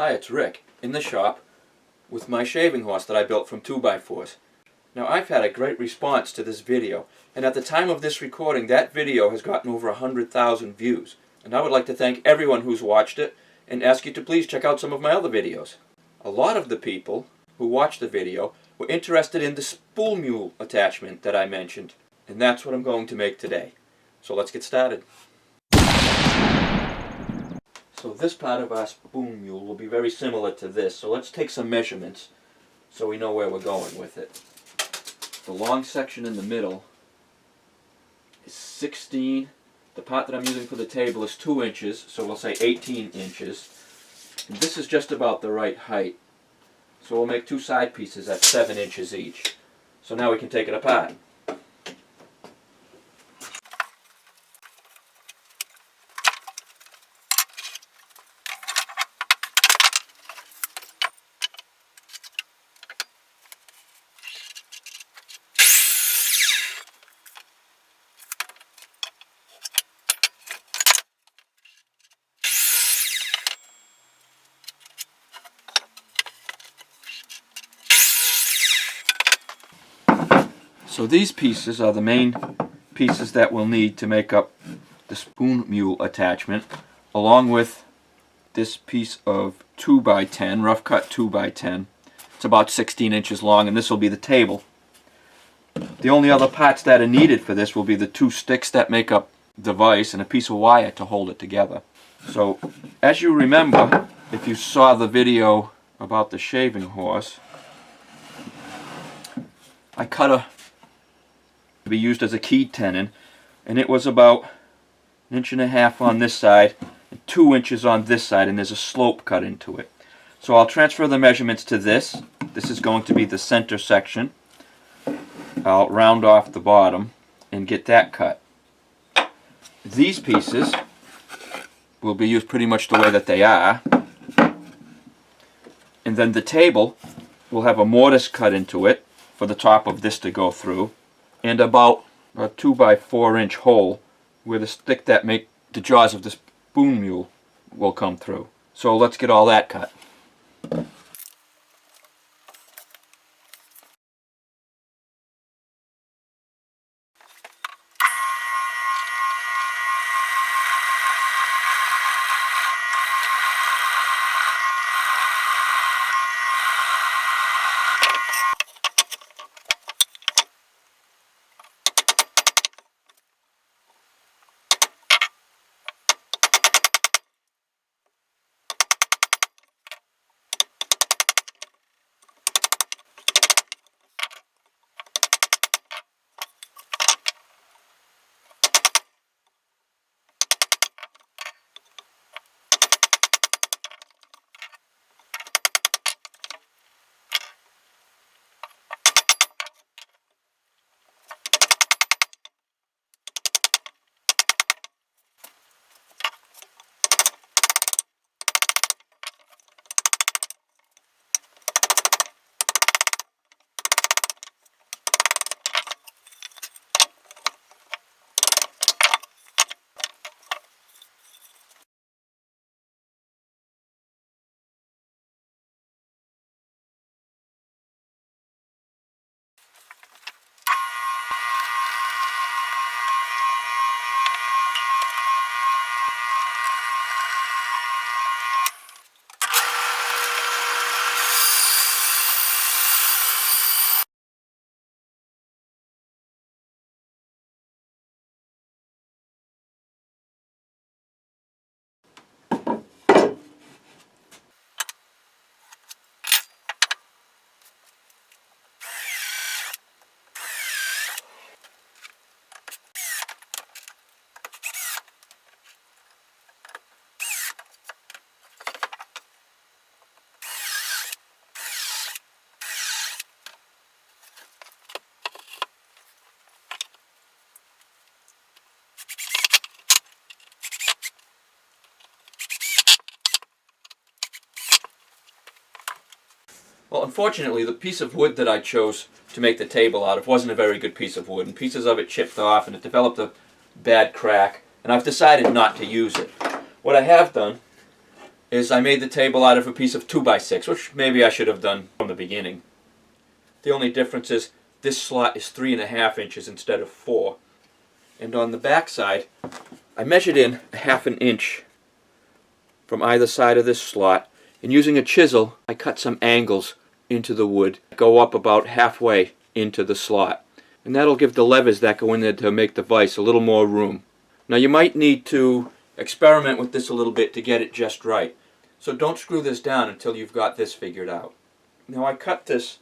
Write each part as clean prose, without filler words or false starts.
Hi, it's Rick, in the shop with my shaving horse that I built from 2x4s. Now I've had a great response to this video, and at the time of this recording that video has gotten over 100,000 views. And I would like to thank everyone who's watched it and ask you to please check out some of my other videos. A lot of the people who watched the video were interested in the spool mule attachment that I mentioned, and that's what I'm going to make today. So let's get started. So this part of our spool mule will be very similar to this, so let's take some measurements so we know where we're going with it. The long section in the middle is 16. The part that I'm using for the table is 2 inches, so we'll say 18 inches. And this is just about the right height. So we'll make 2 side pieces at 7 inches each. So now we can take it apart. So these pieces are the main pieces that we'll need to make up the spool mule attachment, along with this piece of 2x10, rough cut 2x10. It's about 16 inches long, and this will be the table. The only other parts that are needed for this will be the 2 sticks that make up the vise and a piece of wire to hold it together. So as you remember, if you saw the video about the shaving horse, I cut a to be used as a key tenon, and it was about 1.5 inches on this side and 2 inches on this side, and there's a slope cut into it. So I'll transfer the measurements to this. This is going to be the center section. I'll round off the bottom and get that cut. These pieces will be used pretty much the way that they are, and then the table will have a mortise cut into it for the top of this to go through, and about a 2x4 inch hole where the stick that make the jaws of the spool mule will come through. So let's get all that cut. Well, unfortunately, the piece of wood that I chose to make the table out of wasn't a very good piece of wood, and pieces of it chipped off, and it developed a bad crack, and I've decided not to use it. What I have done is I made the table out of a piece of 2x6, which maybe I should have done from the beginning. The only difference is this slot is 3.5 inches instead of 4. And on the back side, I measured in 1/2 inch from either side of this slot, and using a chisel, I cut some angles into the wood, go up about halfway into the slot. And that'll give the levers that go in there to make the vise a little more room. Now you might need to experiment with this a little bit to get it just right. So don't screw this down until you've got this figured out. Now I cut this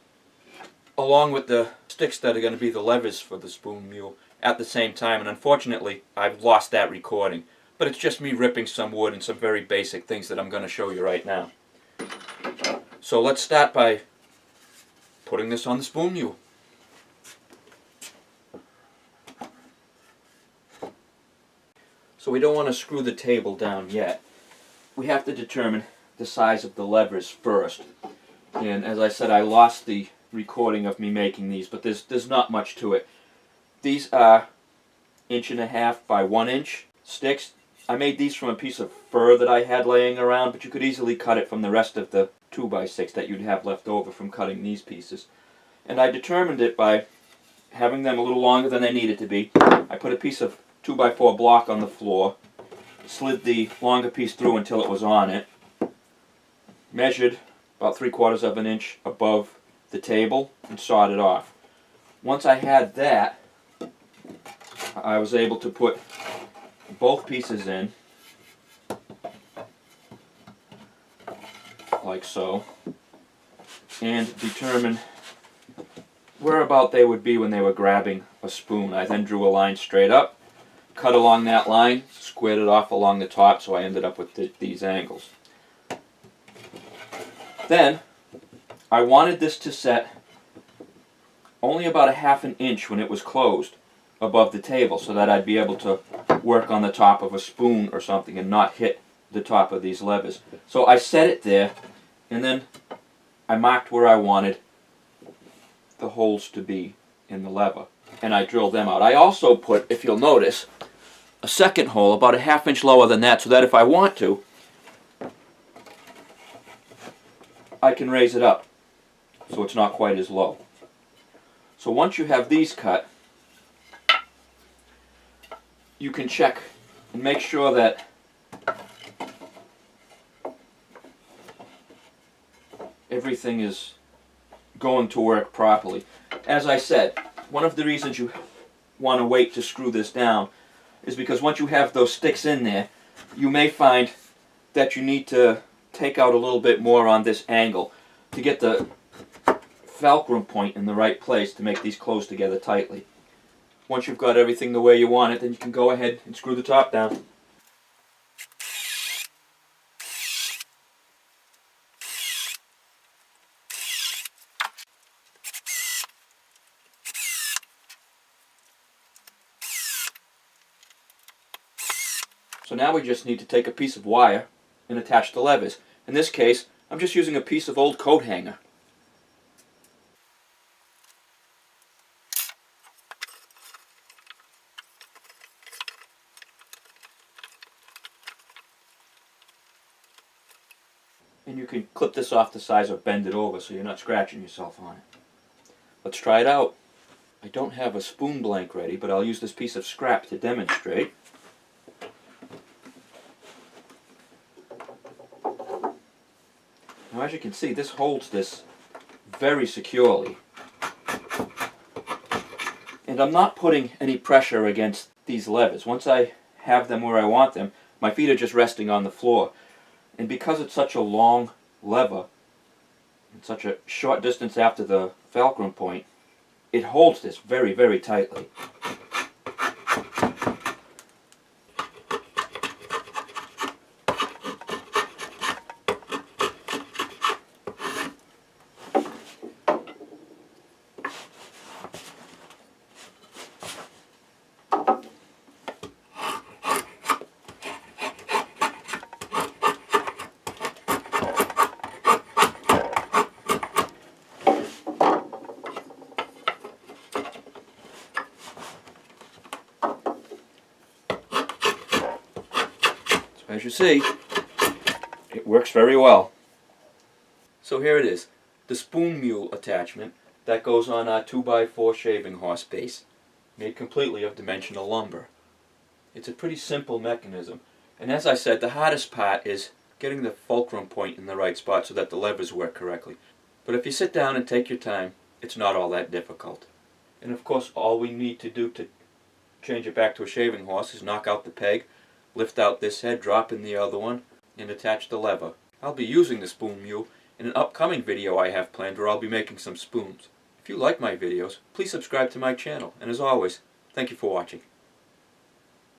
along with the sticks that are going to be the levers for the spoon mule at the same time, and unfortunately I've lost that recording. But it's just me ripping some wood and some very basic things that I'm going to show you right now. So let's start by putting this on the spoon mule. So we don't want to screw the table down yet. We have to determine the size of the levers first. And as I said, I lost the recording of me making these, but there's not much to it. These are 1.5 by 1 inch sticks. I made these from a piece of fur that I had laying around, but you could easily cut it from the rest of the 2x6 that you'd have left over from cutting these pieces. And I determined it by having them a little longer than they needed to be. I put a piece of 2x4 block on the floor, slid the longer piece through until it was on it, measured about 3/4 of an inch above the table, and sawed it off. Once I had that, I was able to put both pieces in, like so, and determine where about they would be when they were grabbing a spoon. I then drew a line straight up, cut along that line, squared it off along the top, so I ended up with these angles. Then, I wanted this to set only about 1/2 inch when it was closed above the table, so that I'd be able to work on the top of a spoon or something and not hit the top of these levers. So I set it there, and then I marked where I wanted the holes to be in the lever, and I drilled them out. I also put, if you'll notice, a second hole about 1/2 inch lower than that, so that if I want to, I can raise it up so it's not quite as low. So once you have these cut, you can check and make sure that everything is going to work properly. As I said, one of the reasons you want to wait to screw this down is because once you have those sticks in there, you may find that you need to take out a little bit more on this angle to get the fulcrum point in the right place to make these close together tightly. Once you've got everything the way you want it, then you can go ahead and screw the top down. So now we just need to take a piece of wire and attach the levers. In this case, I'm just using a piece of old coat hanger. And you can clip this off the sides or bend it over so you're not scratching yourself on it. Let's try it out. I don't have a spoon blank ready, but I'll use this piece of scrap to demonstrate. Now as you can see, this holds this very securely. And I'm not putting any pressure against these levers. Once I have them where I want them, my feet are just resting on the floor. And because it's such a long lever, and such a short distance after the fulcrum point, it holds this very, very tightly. As you see, it works very well. So here it is, the spoon mule attachment that goes on our 2x4 shaving horse base, made completely of dimensional lumber. It's a pretty simple mechanism, and as I said, the hardest part is getting the fulcrum point in the right spot so that the levers work correctly. But if you sit down and take your time, it's not all that difficult. And of course, all we need to do to change it back to a shaving horse is knock out the peg, lift out this head, drop in the other one, and attach the lever. I'll be using the spoon mule in an upcoming video I have planned where I'll be making some spoons. If you like my videos, please subscribe to my channel, and as always, thank you for watching.